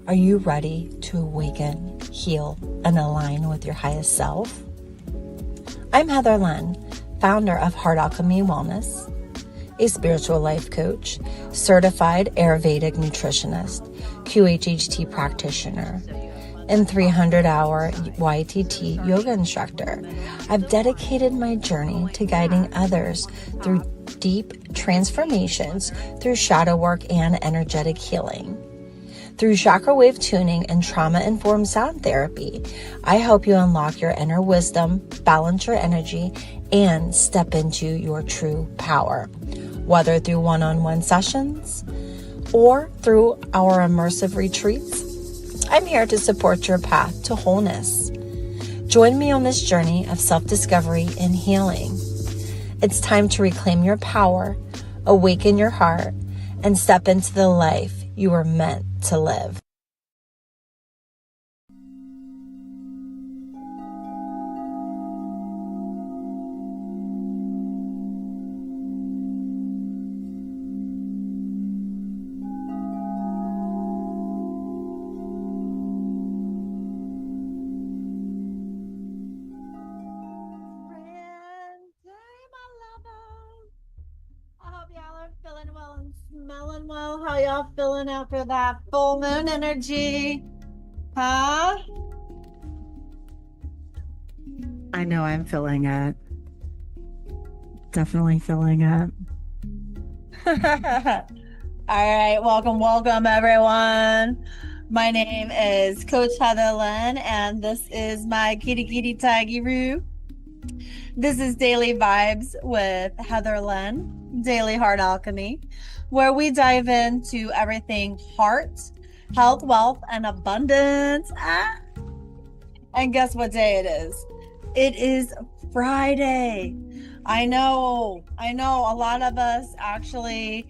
Are you ready to awaken, heal, and align with your highest self? I'm Heather Len, founder of Heart Alchemy Wellness, a spiritual life coach, certified Ayurvedic nutritionist, QHHT practitioner, and 300-hour YTT yoga instructor. I've dedicated my journey to guiding others through deep transformations through shadow work and energetic healing. Through Chakra Wave Tuning and trauma-informed sound therapy, I help you unlock your inner wisdom, balance your energy, and step into your true power. Whether through one-on-one sessions or through our immersive retreats, I'm here to support your path to wholeness. Join me on this journey of self-discovery and healing. It's time to reclaim your power, awaken your heart, and step into the life you were meant to live. Feeling well and smelling well. How y'all feeling after that full moon energy? Huh? I know I'm feeling it. Definitely feeling it. All right. Welcome, everyone. My name is Coach Heather Len, and this is my kitty taggy-roo. This is Daily Vibes with Heather Len. Daily Heart Alchemy, where we dive into everything heart, health, wealth, and abundance. And guess what day it is? It is Friday. I know. A lot of us actually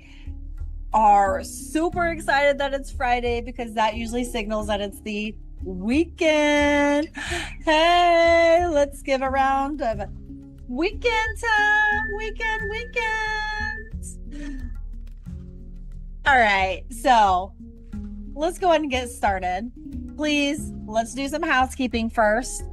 are super excited that it's Friday because that usually signals that it's the weekend. Hey, let's give a round of weekend time. Weekend. All right, so let's go ahead and get started. Please, let's do some housekeeping first.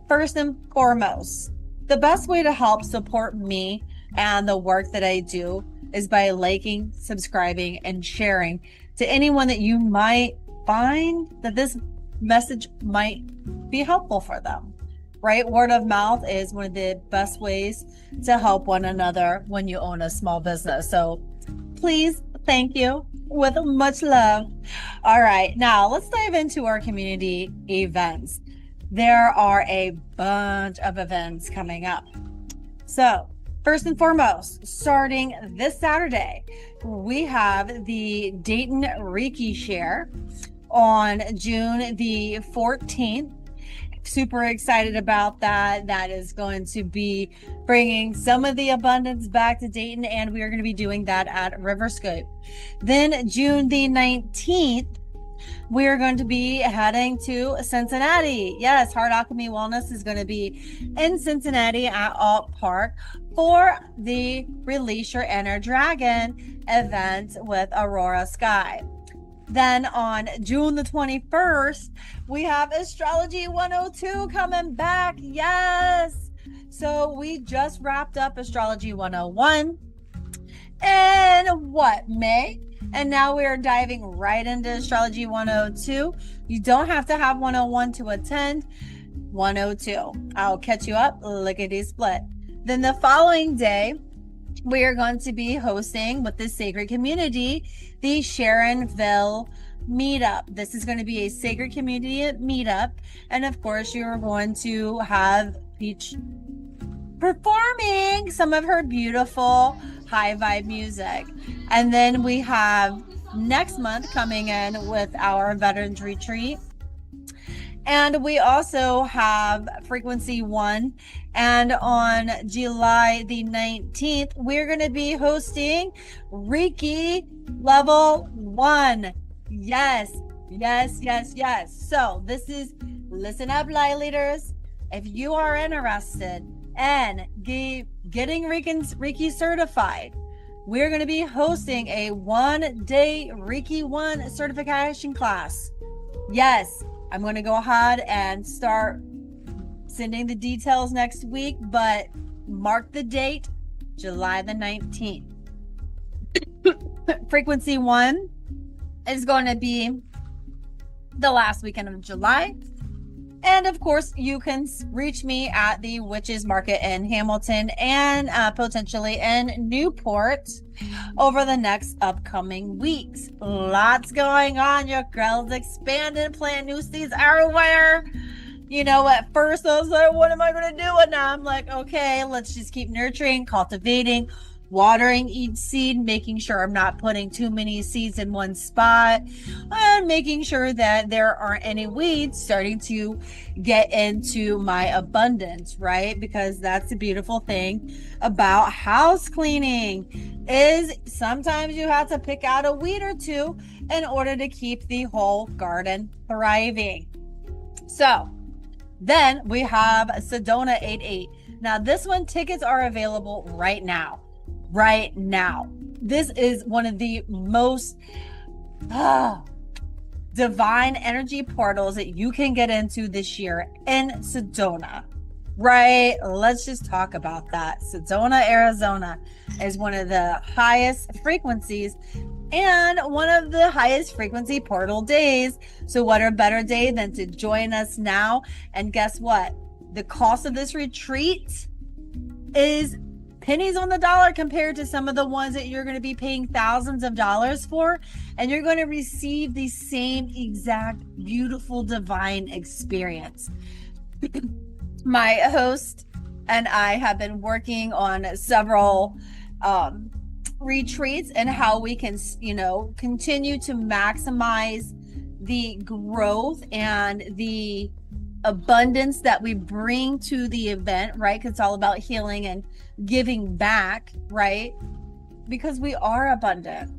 First and foremost, the best way to help support me and the work that I do is by liking, subscribing, and sharing to anyone that you might find that this message might be helpful for them. Right? Word of mouth is one of the best ways to help one another when you own a small business. So please, thank you with much love. All right, now let's dive into our community events. There are a bunch of events coming up. So first and foremost, starting this Saturday, we have the Dayton Reiki Share on June the 14th. Super excited about that. That is going to be bringing some of the abundance back to Dayton, and we are going to be doing that at Riverscope. Then June the 19th, we are going to be heading to Cincinnati. Yes, Heart Alchemy Wellness is going to be in Cincinnati at Alt Park for the Release Your Inner Dragon event with Aurora Sky. Then on June the 21st, we have Astrology 102 coming back. Yes. So we just wrapped up Astrology 101 in May? And now we are diving right into Astrology 102. You don't have to have 101 to attend 102. I'll catch you up, lickety split. Then the following day, we are going to be hosting with the Sacred Community, the Sharonville meetup. This is going to be a Sacred Community meetup. And of course, you're going to have Peach performing some of her beautiful high vibe music. And then we have next month coming in with our Veterans Retreat. And we also have Frequency 1. And on July the 19th, we're going to be hosting Reiki Level 1. Yes. So this is, listen up, light leaders. If you are interested in getting Reiki certified, we're going to be hosting a 1-day Reiki 1 certification class. Yes, I'm going to go ahead and start sending the details next week, but mark the date, July the 19th. Frequency 1 is going to be the last weekend of July. And of course, you can reach me at the Witches Market in Hamilton and potentially in Newport over the next upcoming weeks. Lots going on. Your girl's expanding, planting new seeds everywhere. You know, at first I was like, what am I going to do? And now I'm like, okay, let's just keep nurturing, cultivating, watering each seed, making sure I'm not putting too many seeds in one spot, and making sure that there aren't any weeds starting to get into my abundance, right? Because that's the beautiful thing about house cleaning is sometimes you have to pick out a weed or two in order to keep the whole garden thriving. So then we have Sedona 88. Now this one, tickets are available right now. This is one of the most divine energy portals that you can get into this year in Sedona, right? Let's just talk about that. Sedona, Arizona is one of the highest frequencies and one of the highest frequency portal days. So what a better day than to join us now? And guess what? The cost of this retreat is pennies on the dollar compared to some of the ones that you're going to be paying thousands of dollars for, and you're going to receive the same exact beautiful divine experience. My host and I have been working on several retreats and how we can, continue to maximize the growth and the abundance that we bring to the event, right? Because it's all about healing and giving back, right? Because we are abundant.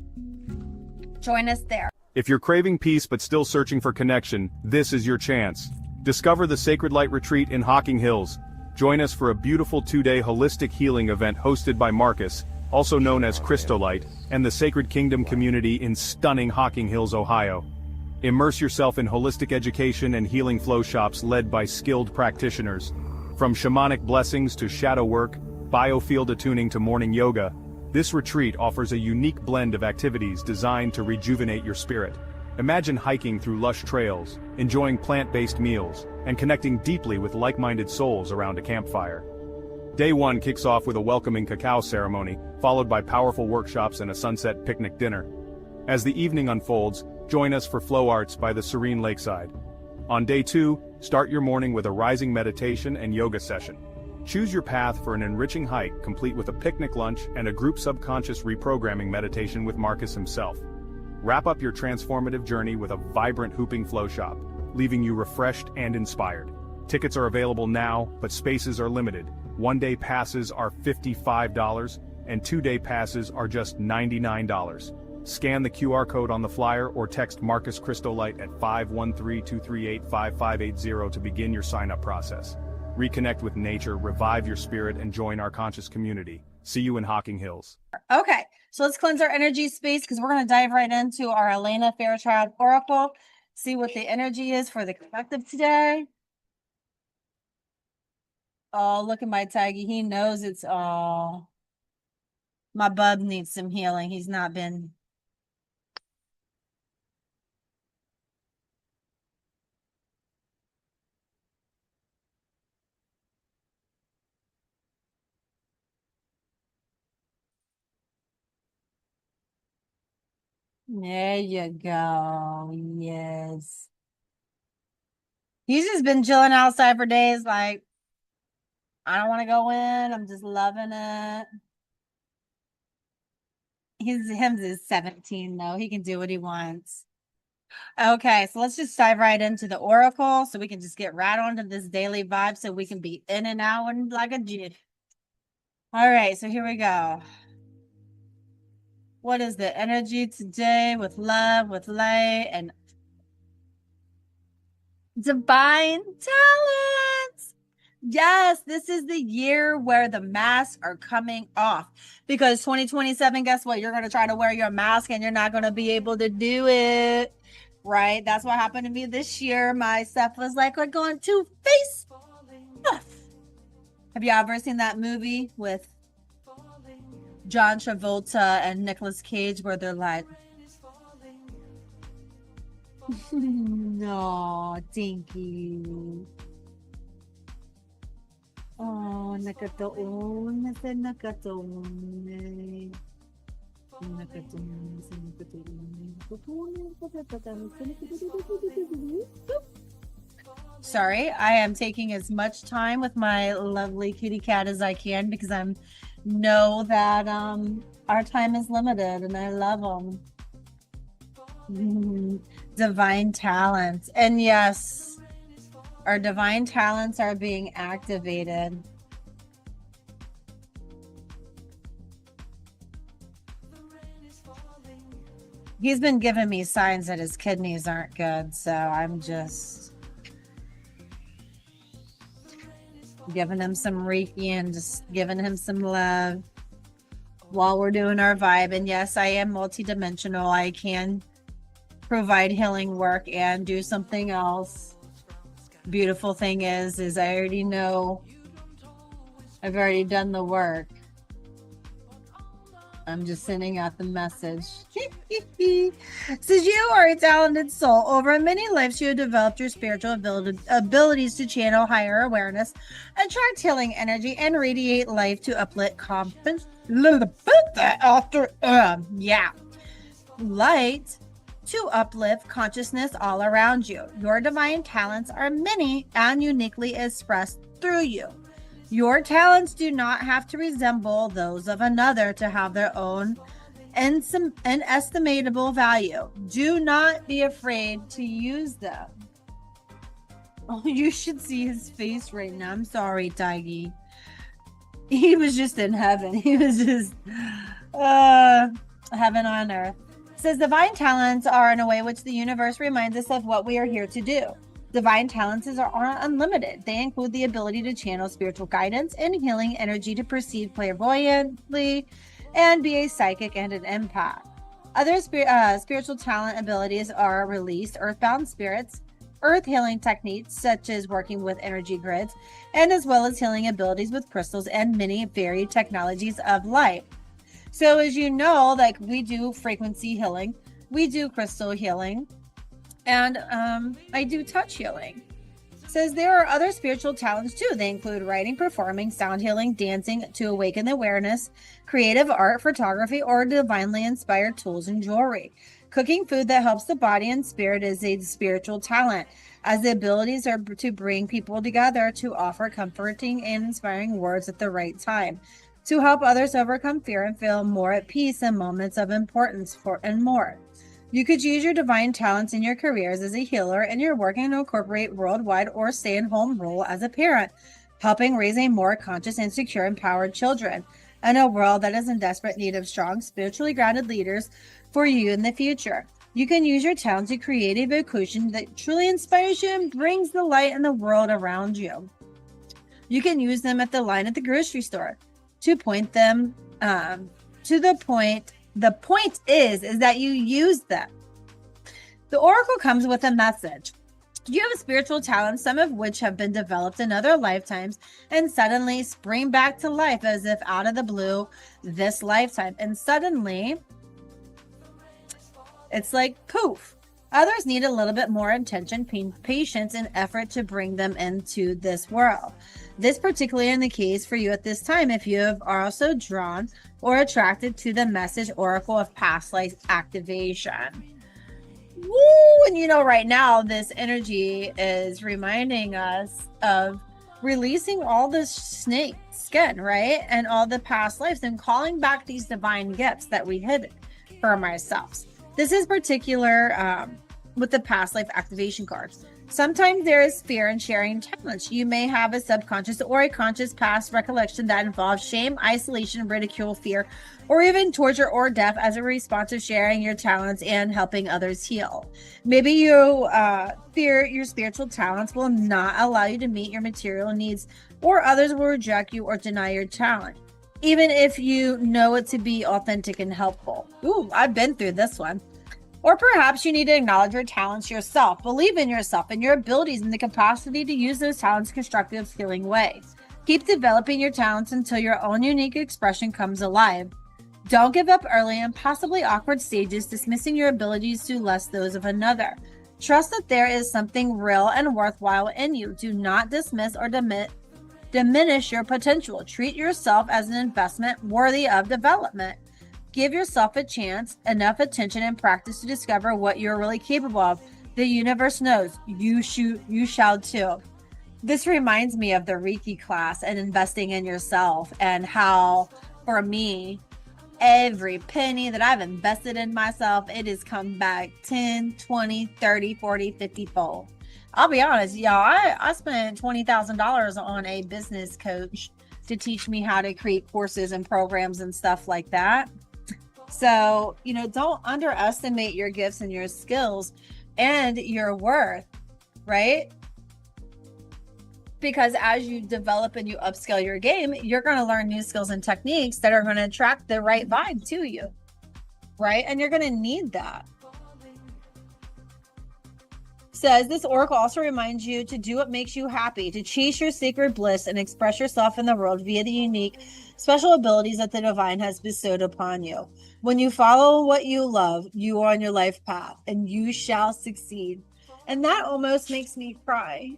Join us there. If you're craving peace but still searching for connection, this is your chance. Discover the Sacred Light Retreat in Hocking Hills. Join us for a beautiful 2-day holistic healing event hosted by Marcus, also known as Christolite, and the Sacred Kingdom community in stunning Hocking Hills, Ohio. Immerse yourself in holistic education and healing flow shops led by skilled practitioners. From shamanic blessings to shadow work, biofield attuning to morning yoga, this retreat offers a unique blend of activities designed to rejuvenate your spirit. Imagine hiking through lush trails, enjoying plant-based meals, and connecting deeply with like-minded souls around a campfire. Day 1 kicks off with a welcoming cacao ceremony, followed by powerful workshops and a sunset picnic dinner. As the evening unfolds, join us for flow arts by the serene lakeside. On day 2, start your morning with a rising meditation and yoga session. Choose your path for an enriching hike complete with a picnic lunch and a group subconscious reprogramming meditation with Marcus himself. Wrap up your transformative journey with a vibrant hooping flow shop, leaving you refreshed and inspired. Tickets are available now, but spaces are limited. 1-day passes are $55 and 2-day passes are just $99. Scan the QR code on the flyer or text Marcus Christolite at 513-238-5580 to begin your sign-up process. Reconnect with nature, revive your spirit, and join our conscious community. See you in Hocking Hills. Okay, so let's cleanse our energy space because we're going to dive right into our Elena Fairchild Oracle, see what the energy is for the collective today. Oh, look at my Tiggy. He knows it's all. My bub needs some healing. He's not been. There you go. Yes. He's just been chilling outside for days. Like, I don't want to go in. I'm just loving it. Him is 17 though. He can do what he wants. Okay, so let's just dive right into the oracle so we can just get right onto this daily vibe so we can be in and out and like a jiff. All right, so here we go. What is the energy today with love, with light, and divine talents? Yes, this is the year where the masks are coming off because 2027, guess what? You're going to try to wear your mask and you're not going to be able to do it. right? That's what happened to me this year. My stuff was like, we're going to face off. Have you ever seen that movie with John Travolta and Nicolas Cage where they're like, no, thank you. Oh, nakataon na sa nakataon. Sorry, I am taking as much time with my lovely kitty cat as I can because I know that our time is limited and I love them. Divine talents. And yes, our divine talents are being activated. He's been giving me signs that his kidneys aren't good, so I'm just giving him some Reiki and just giving him some love while we're doing our vibe. And yes, I am multidimensional. I can provide healing work and do something else. Beautiful thing is I already know I've already done the work. I'm just sending out the message. Says you are a talented soul. Over many lives, you have developed your spiritual abilities to channel higher awareness, attract healing energy, and radiate life to uplift light to uplift consciousness all around you. Your divine talents are many and uniquely expressed through you. Your talents do not have to resemble those of another to have their own inestimable value. Do not be afraid to use them. Oh, you should see his face right now. I'm sorry, Tiggy. He was just in heaven. He was just heaven on earth. It says divine talents are in a way which the universe reminds us of what we are here to do. Divine talents are unlimited. They include the ability to channel spiritual guidance and healing energy, to perceive clairvoyantly, and be a psychic and an empath. Other spiritual talent abilities are released earthbound spirits, earth healing techniques such as working with energy grids, and as well as healing abilities with crystals and many varied technologies of light. So as you know, like we do frequency healing, we do crystal healing, and I do touch healing. It says there are other spiritual talents too. They include writing, performing, sound healing, dancing to awaken awareness, creative art, photography, or divinely inspired tools and jewelry. Cooking food that helps the body and spirit is a spiritual talent, as the abilities are to bring people together, to offer comforting and inspiring words at the right time, to help others overcome fear and feel more at peace in moments of importance, and more. You could use your divine talents in your careers as a healer and your working to incorporate worldwide or stay-at-home role as a parent, helping raise a more conscious and secure, empowered children in a world that is in desperate need of strong, spiritually grounded leaders for you in the future. You can use your talents to create a vocation that truly inspires you and brings the light in the world around you. You can use them at the line at the grocery store to point them to the point. The point is that you use them. The oracle comes with a message. You have spiritual talents, some of which have been developed in other lifetimes and suddenly spring back to life as if out of the blue this lifetime. And suddenly, it's like poof. Others need a little bit more attention, patience, and effort to bring them into this world. This particularly in the case for you at this time if you have also drawn or attracted to the message oracle of past life activation. Woo! And you know, right now this energy is reminding us of releasing all this snake skin, right? And all the past lives and calling back these divine gifts that we hid from ourselves. This is particular with the past life activation cards. Sometimes there is fear in sharing talents. You may have a subconscious or a conscious past recollection that involves shame, isolation, ridicule, fear, or even torture or death as a response to sharing your talents and helping others heal. Maybe you fear your spiritual talents will not allow you to meet your material needs, or others will reject you or deny your talent, even if you know it to be authentic and helpful. Ooh, I've been through this one. Or perhaps you need to acknowledge your talents yourself, believe in yourself and your abilities and the capacity to use those talents in constructive, healing ways. Keep developing your talents until your own unique expression comes alive. Don't give up early and possibly awkward stages, dismissing your abilities to less those of another. Trust that there is something real and worthwhile in you. Do not dismiss or diminish your potential. Treat yourself as an investment worthy of development. Give yourself a chance, enough attention, and practice to discover what you're really capable of. The universe knows you shall too. This reminds me of the Reiki class and investing in yourself, and how, for me, every penny that I've invested in myself, it has come back 10, 20, 30, 40, 50 fold. I'll be honest, y'all, I spent $20,000 on a business coach to teach me how to create courses and programs and stuff like that. So, don't underestimate your gifts and your skills and your worth, right? Because as you develop and you upscale your game, you're going to learn new skills and techniques that are going to attract the right vibe to you, right? And you're going to need that. Says this oracle also reminds you to do what makes you happy, to chase your sacred bliss and express yourself in the world via the unique, special abilities that the divine has bestowed upon you. When you follow what you love, you are on your life path and you shall succeed. And that almost makes me cry.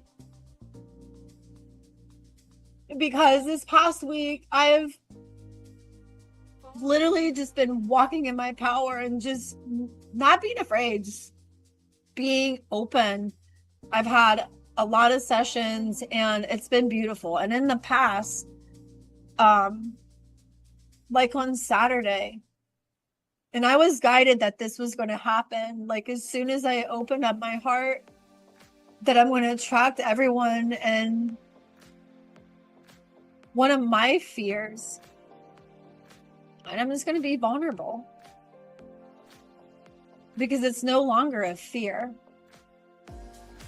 Because this past week, I've literally just been walking in my power and just not being afraid, just being open. I've had a lot of sessions and it's been beautiful. And in the past, like on Saturday, and I was guided that this was going to happen. Like as soon as I opened up my heart, that I'm going to attract everyone. And one of my fears, and I'm just going to be vulnerable, because it's no longer a fear.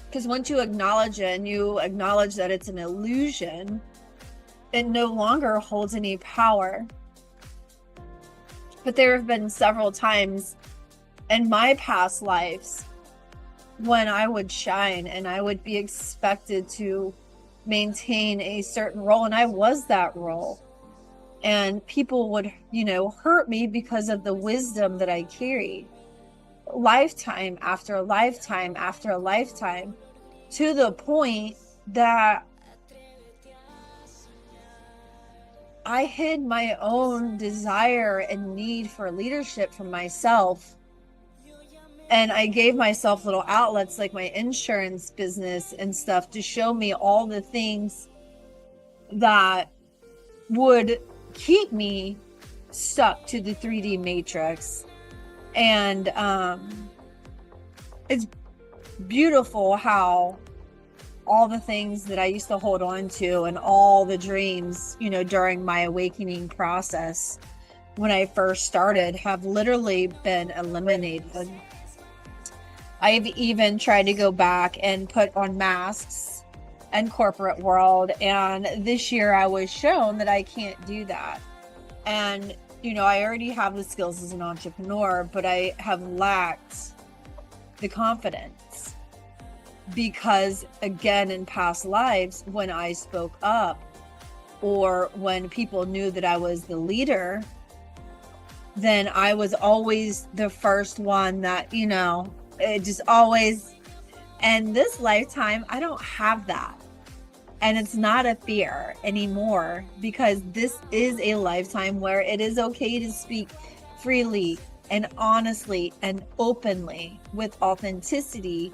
Because once you acknowledge it and you acknowledge that it's an illusion, it no longer holds any power. But there have been several times in my past lives when I would shine and I would be expected to maintain a certain role, and I was that role. And people would, hurt me because of the wisdom that I carried. Lifetime after lifetime after lifetime, to the point that I hid my own desire and need for leadership from myself. And I gave myself little outlets like my insurance business and stuff to show me all the things that would keep me stuck to the 3D matrix. And it's beautiful how all the things that I used to hold on to and all the dreams, during my awakening process when I first started have literally been eliminated. I've even tried to go back and put on masks in corporate world. And this year I was shown that I can't do that. And I already have the skills as an entrepreneur, but I have lacked the confidence because, again, in past lives, when I spoke up or when people knew that I was the leader, then I was always the first one that, it just always, and this lifetime, I don't have that. And it's not a fear anymore, because this is a lifetime where it is okay to speak freely and honestly and openly with authenticity.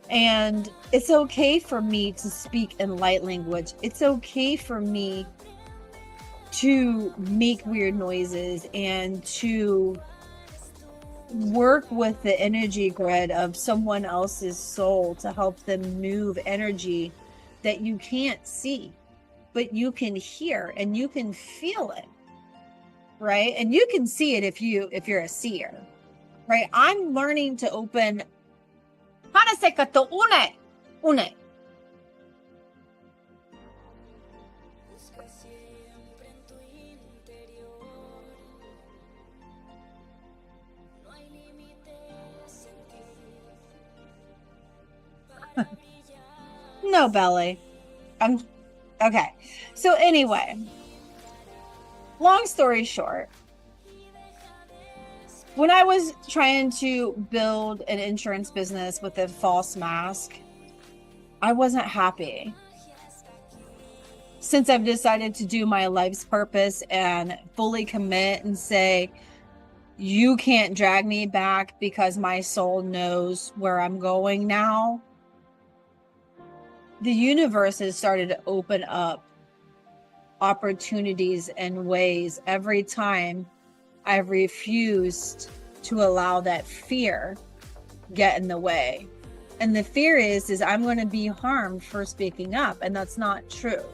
And it's okay for me to speak in light language. It's okay for me to make weird noises and to work with the energy grid of someone else's soul to help them move energy that you can't see, but you can hear and you can feel it, right? And you can see it if you're a seer, right? I'm learning to open. Une. No belly. Okay. So anyway, long story short, when I was trying to build an insurance business with a false mask, I wasn't happy. Since I've decided to do my life's purpose and fully commit and say, you can't drag me back because my soul knows where I'm going now, the universe has started to open up opportunities and ways every time I've refused to allow that fear get in the way. And the fear is I'm going to be harmed for speaking up. And that's not true.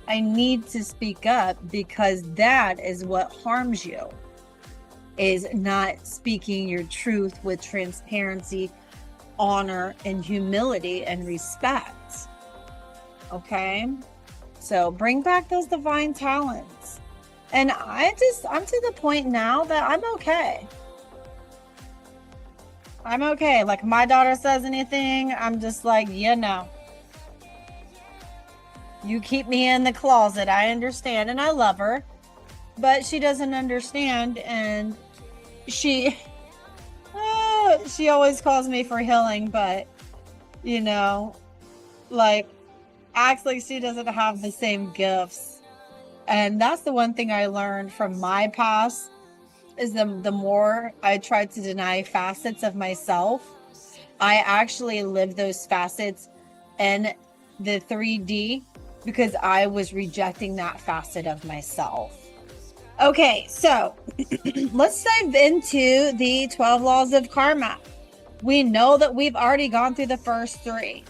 I need to speak up because that is what harms you, is not speaking your truth with transparency, honor, and humility and respect. Okay? So bring back those divine talents. And I'm to the point now that I'm okay. I'm okay. Like, my daughter says anything, I'm just like, you keep me in the closet. I understand. And I love her, but she doesn't understand. And she always calls me for healing, but like, acts like she doesn't have the same gifts. And that's the one thing I learned from my past, is the more I tried to deny facets of myself, I actually lived those facets in the 3D because I was rejecting that facet of myself. Okay, so let's dive into the 12 laws of karma. We know that we've already gone through the first 3,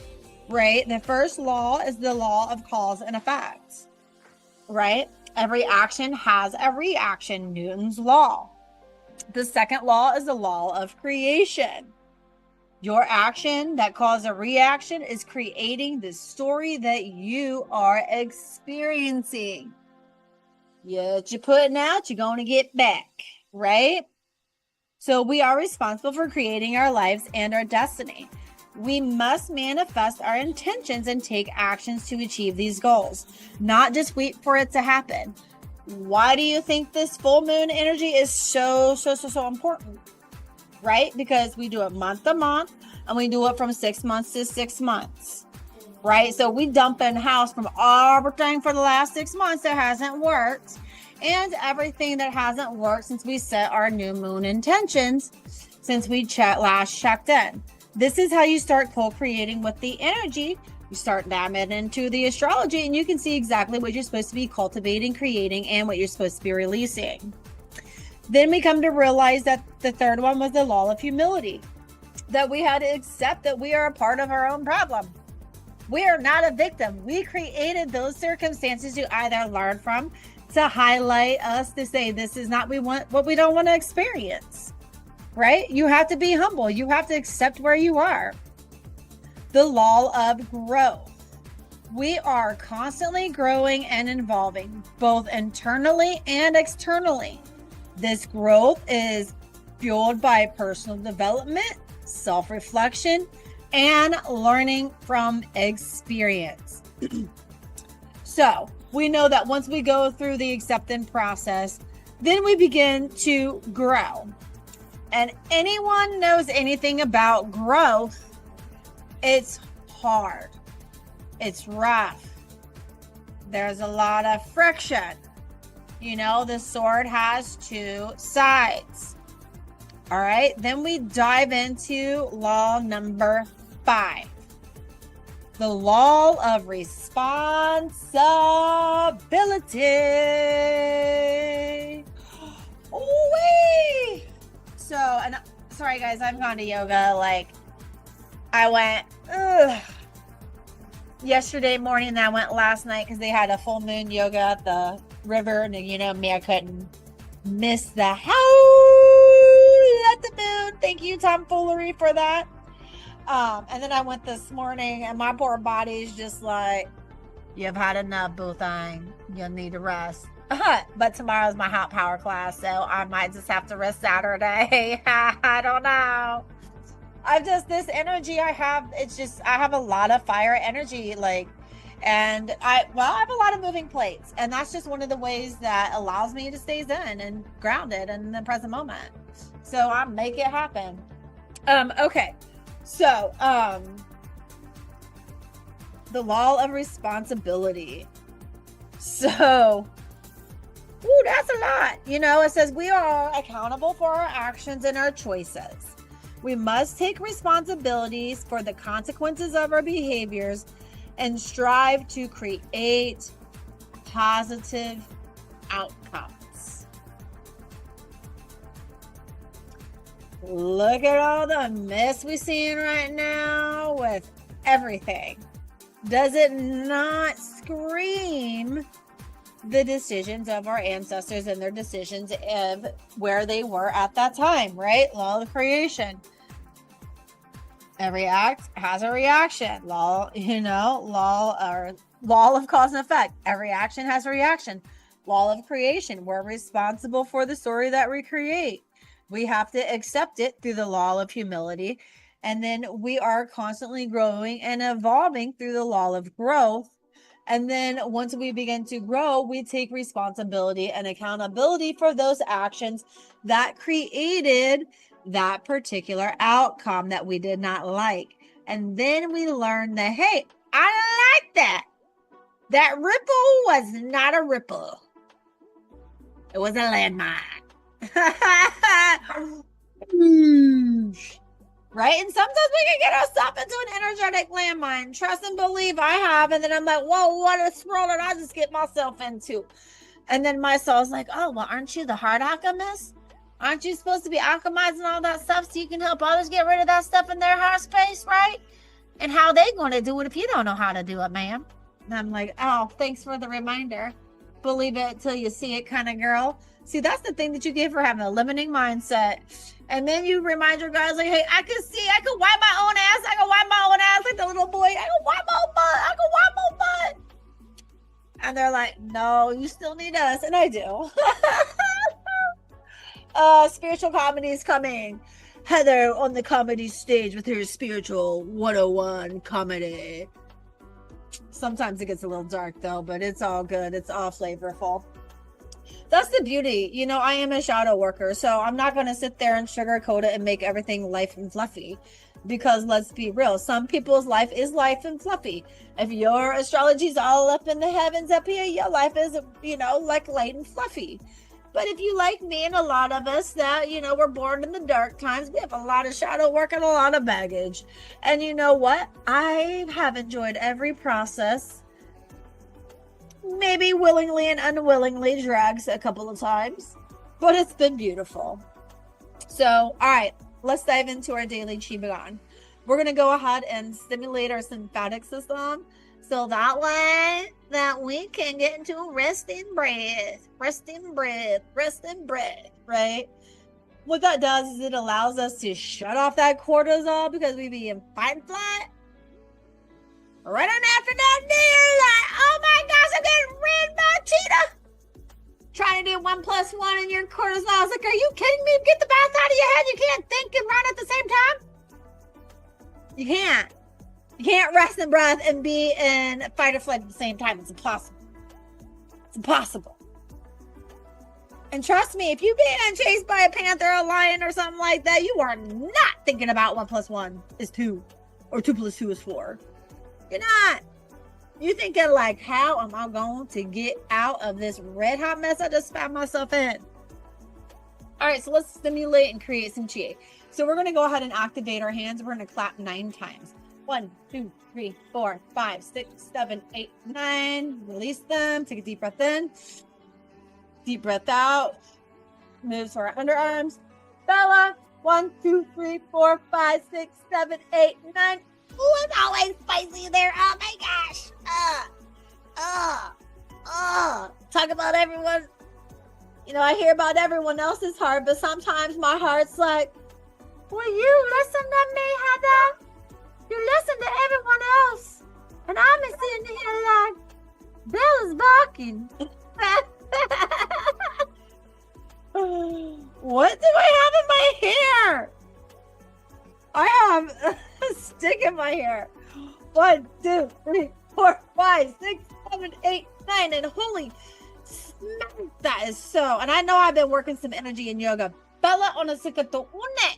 right? The first law is the law of cause and effect, right? Every action has a reaction, Newton's law. The second law is the law of creation. Your action that caused a reaction is creating the story that you are experiencing. What you're putting out, you're going to get back, right? So we are responsible for creating our lives and our destiny. We must manifest our intentions and take actions to achieve these goals, not just wait for it to happen. Why do you think this full moon energy is so important? Right? Because we do it month to month, and we do it from 6 months to 6 months. Right? So we dump in house from everything for the last 6 months that hasn't worked, and everything that hasn't worked since we set our new moon intentions, since we last checked in. This is how you start co-creating with the energy. You start dabbing into the astrology, and you can see exactly what you're supposed to be cultivating, creating, and what you're supposed to be releasing. Then we come to realize that the third one was the law of humility, that we had to accept that we are a part of our own problem. We are not a victim. We created those circumstances to either learn from, to highlight us, to say this is not what we don't want to experience. Right? You have to be humble. You have to accept where you are. The law of growth. We are constantly growing and evolving, both internally and externally. This growth is fueled by personal development, self-reflection, and learning from experience. So we know that once we go through the acceptance process, then we begin to grow. And anyone knows anything about growth, it's hard. It's rough. There's a lot of friction. The sword has 2 sides. All right. Then we dive into law number 5. The law of responsibility. Ooh-wee. So, and sorry guys, I've gone to yoga. Like, I went yesterday morning, and I went last night because they had a full moon yoga at the river, and me, I couldn't miss the howl at the moon. Thank you, tomfoolery, for that. And then I went this morning, and my poor body's just like, you've had enough, boo thing. You'll need to rest. But tomorrow's my hot power class, so I might just have to rest Saturday. I don't know. I've just, this energy I have, it's just, I have a lot of fire energy, like, and I have a lot of moving plates, and that's just one of the ways that allows me to stay zen and grounded in the present moment. So I make it happen. Okay. So, the law of responsibility. So, ooh, that's a lot. You know, it says we are accountable for our actions and our choices. We must take responsibilities for the consequences of our behaviors and strive to create positive outcomes. Look at all the mess we're seeing right now with everything. Does it not scream the decisions of our ancestors and their decisions of where they were at that time, right? Law of creation. Every act has a reaction. Law of cause and effect. Every action has a reaction. Law of creation. We're responsible for the story that we create. We have to accept it through the law of humility. And then we are constantly growing and evolving through the law of growth. And then once we begin to grow, we take responsibility and accountability for those actions that created that particular outcome that we did not like. And then we learn that, hey, I like that. That ripple was not a ripple. It was a landmine. Right? And sometimes we can get ourselves into an energetic landmine. Trust and believe I have. And then I'm like, whoa, what a swirl did I just get myself into? And then my soul's like, oh, well, aren't you the heart alchemist? Aren't you supposed to be alchemizing all that stuff so you can help others get rid of that stuff in their heart space, right? And how they going to do it if you don't know how to do it, ma'am? And I'm like, oh, thanks for the reminder. Believe it till you see it kind of girl. See, that's the thing that you get for having a limiting mindset. And then you remind your guys, like, hey, I can wipe my own ass. I can wipe my own ass like the little boy. I can wipe my own butt. I can wipe my own butt. And they're like, no, you still need us. And I do. Spiritual comedy is coming. Heather on the comedy stage with her spiritual 101 comedy. Sometimes it gets a little dark though, but it's all good. It's all flavorful. That's the beauty. You know, I am a shadow worker, so I'm not going to sit there and sugarcoat it and make everything light and fluffy. Because let's be real, some people's life is light and fluffy. If your astrology's all up in the heavens up here, your life is, you know, like light and fluffy. But if you like me and a lot of us that, you know, we're born in the dark times, we have a lot of shadow work and a lot of baggage. And you know what? I have enjoyed every process. Maybe willingly and unwillingly drags a couple of times, but it's been beautiful. So, all right, let's dive into our daily Qigong. We're going to go ahead and stimulate our sympathetic system so that way that we can get into rest and breath, right? What that does is it allows us to shut off that cortisol because we be in fight and flight. Right on after that, you're like, oh my gosh, I'm getting rid by a cheetah. Trying to do 1 + 1 and your cortisol. I was like, are you kidding me? Get the bath out of your head. You can't think and run at the same time. You can't. You can't rest and breath and be in fight or flight at the same time. It's impossible. It's impossible. And trust me, if you're being chased by a panther, a lion, or something like that, you are not thinking about 1 + 1 is 2 or 2 + 2 is 4. You're not. You're thinking like, how am I going to get out of this red hot mess I just found myself in? All right, so let's stimulate and create some Qi. So we're going to go ahead and activate our hands. We're going to clap 9 times. 1, 2, 3, 4, 5, 6, 7, 8, 9. Release them. Take a deep breath in. Deep breath out. Move to our underarms. Bella. 1, 2, 3, 4, 5, 6, 7, 8, 9. Ooh, it's always spicy there. Oh my gosh. Talk about everyone. You know, I hear about everyone else's heart, but sometimes my heart's like, will you listen to me, Heather? You listen to everyone else. And I'm sitting here like, Bella's barking. What do I have in my hair? I digging my hair. 1, 2, 3, 4, 5, 6, 7, 8, 9, and holy smack, that is so. And I know I've been working some energy in yoga. Bella on a sikato une.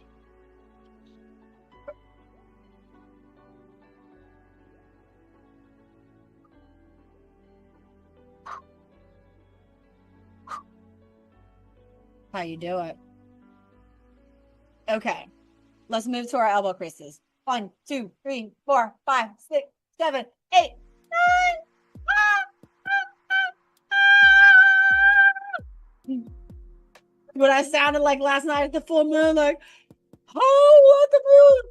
How you do it? Okay, let's move to our elbow creases. 1, 2, 3, 4, 5, 6, 7, 8, 9. What I sounded like last night at the full moon, like, oh, what the moon?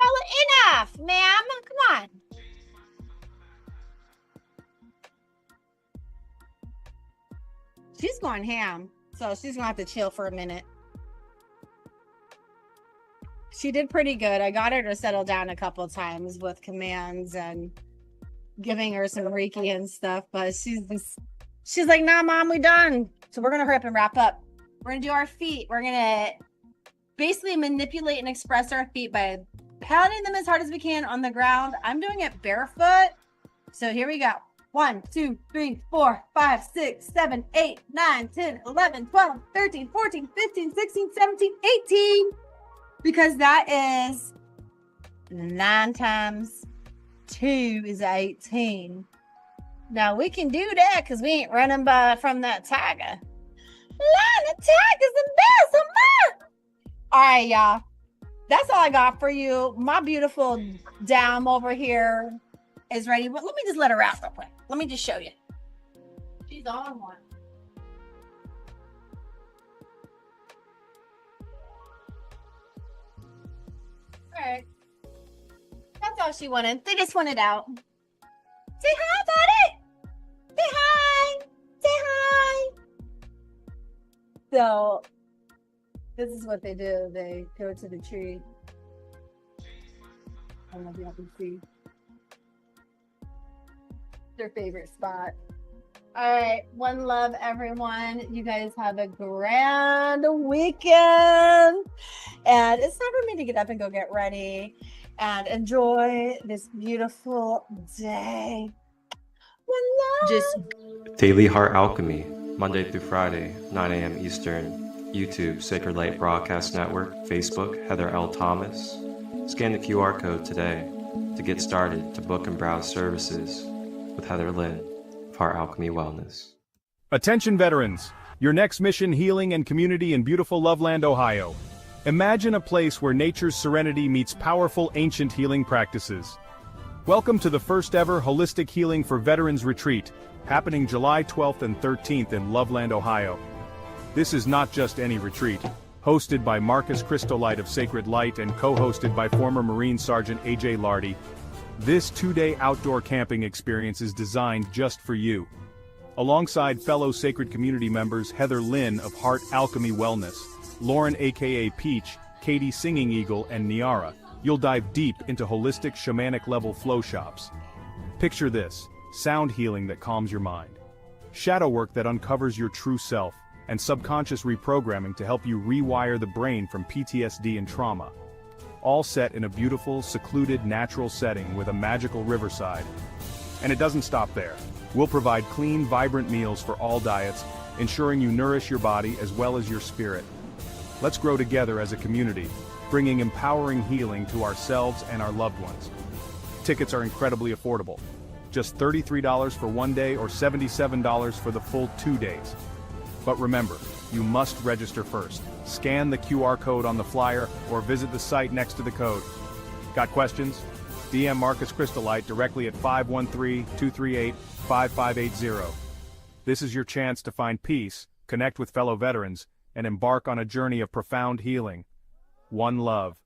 Bella, enough, ma'am. Come on. She's going ham, so she's gonna have to chill for a minute. She did pretty good. I got her to settle down a couple times with commands and giving her some Reiki and stuff, but she's like, nah, mom, we done. So we're gonna hurry up and wrap up. We're gonna do our feet. We're gonna basically manipulate and express our feet by pounding them as hard as we can on the ground. I'm doing it barefoot. So here we go. 1, 2, 3, 4, 5, 6, 7, 8, 9, 10, 11, 12, 13, 14, 15, 16, 17, 18. Because that is 9 times 2 is 18. Now we can do that because we ain't running from that tiger. The tiger's the best, huh? All right, y'all. That's all I got for you. My beautiful dam over here is ready. But let me just let her out real quick. Let me just show you. She's on one. All right. That's all she wanted. They just wanted out. Say hi, buddy. Say hi. Say hi. So, this is what they do. They go to the tree. I don't know if y'all can see. Their favorite spot. All right. One love, everyone. You guys have a grand weekend. And it's time for me to get up and go get ready and enjoy this beautiful day. One love. Just daily Heart Alchemy, Monday through Friday, 9 a.m. Eastern. YouTube, Sacred Light Broadcast Network. Facebook, Heather L. Thomas. Scan the QR code today to get started to book and browse services with Heather Lynn of Heart Alchemy Wellness. Attention veterans, your next mission healing and community in beautiful Loveland, Ohio. Imagine a place where nature's serenity meets powerful ancient healing practices. Welcome to the first ever Holistic Healing for Veterans Retreat, happening July 12th and 13th in Loveland, Ohio. This is not just any retreat. Hosted by Marcus Christolite of Sacred Light and co-hosted by former Marine Sergeant AJ Lardy, this 2-day outdoor camping experience is designed just for you. Alongside fellow Sacred community members Heather Lynn of Heart Alchemy Wellness, Lauren aka Peach, Katie Singing Eagle, and Niara, you'll dive deep into holistic shamanic level flow shops. Picture this, sound healing that calms your mind, shadow work that uncovers your true self, and subconscious reprogramming to help you rewire the brain from PTSD and trauma. All set in a beautiful, secluded, natural setting with a magical riverside. And it doesn't stop there. We'll provide clean, vibrant meals for all diets, ensuring you nourish your body as well as your spirit. Let's grow together as a community, bringing empowering healing to ourselves and our loved ones. Tickets are incredibly affordable. Just $33 for 1 day or $77 for the full 2 days. But remember, you must register first. Scan the QR code on the flyer or visit the site next to the code. Got questions? DM Marcus Christolite directly at 513-238-5580. This is your chance to find peace, connect with fellow veterans, and embark on a journey of profound healing. One love.